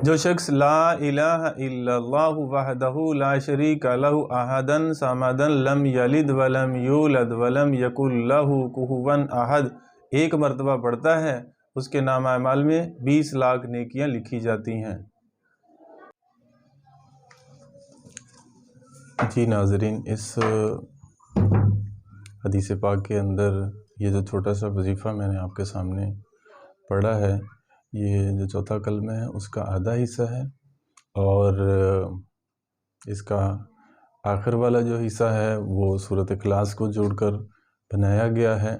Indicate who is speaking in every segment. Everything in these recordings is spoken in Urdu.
Speaker 1: جو شخص لا الہ الا اللہ وحدہ لا شریک لہ احدن صمدن لم یلد ولم یولد ولم یکن لہ کفوا احد ایک مرتبہ پڑھتا ہے، اس کے نامہ اعمال میں 20 لاکھ نیکیاں لکھی جاتی ہیں۔ جی ناظرین، اس حدیث پاک کے اندر یہ جو چھوٹا سا وظیفہ میں نے آپ کے سامنے پڑھا ہے، یہ جو چوتھا کلمہ ہے اس کا آدھا حصہ ہے، اور اس کا آخر والا جو حصہ ہے وہ سورۃ اخلاص کو جوڑ کر بنایا گیا ہے۔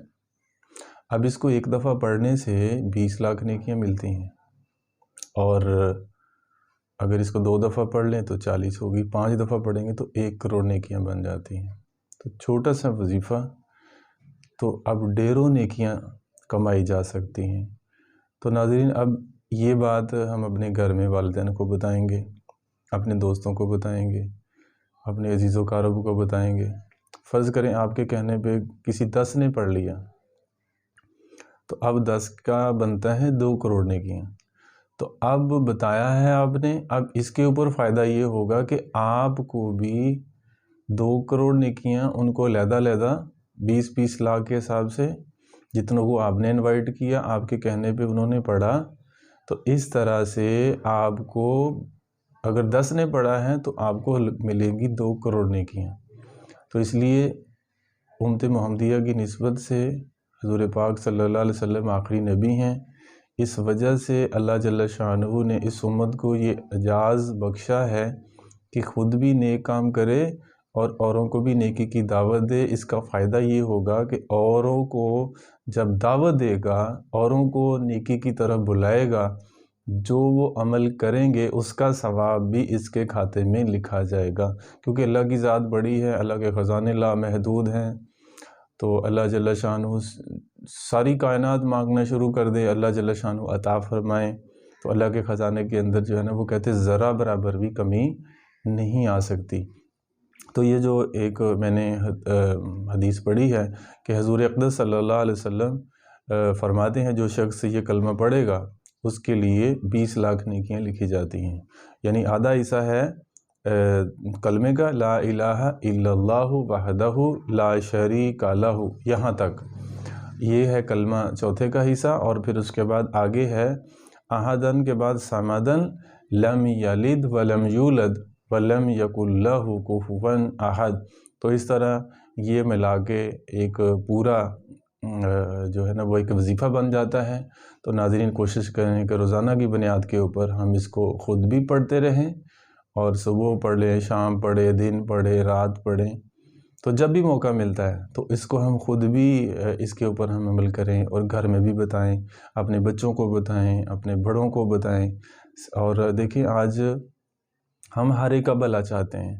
Speaker 1: اب اس کو ایک دفعہ پڑھنے سے 20 لاکھ نیکیاں ملتی ہیں، اور اگر اس کو 2 دفعہ پڑھ لیں تو 40 ہوگی، 5 دفعہ پڑھیں گے تو 1 کروڑ نیکیاں بن جاتی ہیں۔ تو چھوٹا سا وظیفہ، تو اب ڈھیروں نیکیاں کمائی جا سکتی ہیں۔ تو ناظرین، اب یہ بات ہم اپنے گھر میں والدین کو بتائیں گے، اپنے دوستوں کو بتائیں گے، اپنے عزیز و اقارب کو بتائیں گے۔ فرض کریں آپ کے کہنے پہ کسی 10 نے پڑھ لیا، تو اب 10 کا بنتا ہے 2 کروڑ نیکیاں۔ تو اب بتایا ہے آپ نے، اب اس کے اوپر فائدہ یہ ہوگا کہ آپ کو بھی 2 کروڑ نیکیاں ان کو علیحدہ علیحدہ 20 لاکھ کے حساب سے، جتنوں کو آپ نے انوائٹ کیا، آپ کے کہنے پہ انہوں نے پڑھا، تو اس طرح سے آپ کو اگر 10 نے پڑھا ہے تو آپ کو ملیں گی 2 کروڑ نیکیاں۔ تو اس لیے امت محمدیہ کی نسبت سے حضور پاک صلی اللہ علیہ وسلم آخری نبی ہیں، اس وجہ سے اللہ جل شانہ نے اس امت کو یہ اعزاز بخشا ہے کہ خود بھی نیک کام کرے اور اوروں کو بھی نیکی کی دعوت دے۔ اس کا فائدہ یہ ہوگا کہ اوروں کو جب دعوت دے گا، اوروں کو نیکی کی طرف بلائے گا، جو وہ عمل کریں گے اس کا ثواب بھی اس کے کھاتے میں لکھا جائے گا، کیونکہ اللہ کی ذات بڑی ہے، اللہ کے خزانے لامحدود ہیں۔ تو اللہ جل شانہ ساری کائنات مانگنا شروع کر دے، اللہ جل شانہ عطا فرمائے، تو اللہ کے خزانے کے اندر جو ہے نا وہ کہتے ہیں ذرہ برابر بھی کمی نہیں آ سکتی۔ تو یہ جو ایک میں نے حدیث پڑھی ہے کہ حضور اقدس صلی اللہ علیہ وسلم فرماتے ہیں جو شخص یہ کلمہ پڑھے گا اس کے لیے 20 لاکھ نیکیاں لکھی جاتی ہیں، یعنی آدھا حصہ ہے کلمے کا، لا الہ الا اللہ وحدہ لا شریک لہ، یہاں تک یہ ہے کلمہ چوتھے کا حصہ، اور پھر اس کے بعد آگے ہے احدن کے بعد صمدن لم یلد ولم یولد ولم یکن لہ کفوا احد۔ تو اس طرح یہ ملا کے ایک پورا جو ہے نا وہ ایک وظیفہ بن جاتا ہے۔ تو ناظرین، کوشش کریں کہ روزانہ کی بنیاد کے اوپر ہم اس کو خود بھی پڑھتے رہیں، اور صبح پڑھیں، شام پڑھیں، دن پڑھیں، رات پڑھیں، تو جب بھی موقع ملتا ہے تو اس کو ہم خود بھی اس کے اوپر ہم عمل کریں، اور گھر میں بھی بتائیں، اپنے بچوں کو بتائیں، اپنے بڑوں کو بتائیں۔ اور دیکھیں، آج ہم ہر ایک کا بھلا چاہتے ہیں،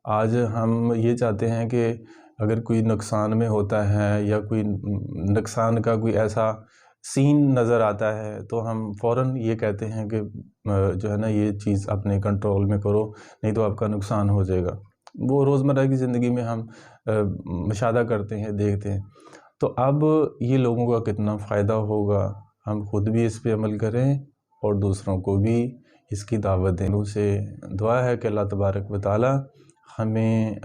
Speaker 1: آج ہم یہ چاہتے ہیں کہ اگر کوئی نقصان میں ہوتا ہے یا کوئی نقصان کا کوئی ایسا سین نظر آتا ہے تو ہم فوراً یہ کہتے ہیں کہ جو ہے نا یہ چیز اپنے کنٹرول میں کرو، نہیں تو آپ کا نقصان ہو جائے گا۔ وہ روزمرہ کی زندگی میں ہم مشاہدہ کرتے ہیں، دیکھتے ہیں۔ تو اب یہ لوگوں کا کتنا فائدہ ہوگا، ہم خود بھی اس پہ عمل کریں اور دوسروں کو بھی اس کی دعوت دیں۔ اسے دعا ہے کہ اللہ تبارک و تعالی ہمیں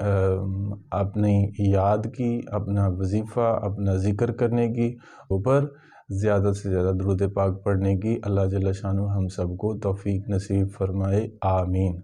Speaker 1: اپنی یاد کی، اپنا وظیفہ، اپنا ذکر کرنے کی اوپر زیادہ سے زیادہ درود پاک پڑھنے کی اللہ جل شانہ ہم سب کو توفیق نصیب فرمائے، آمین۔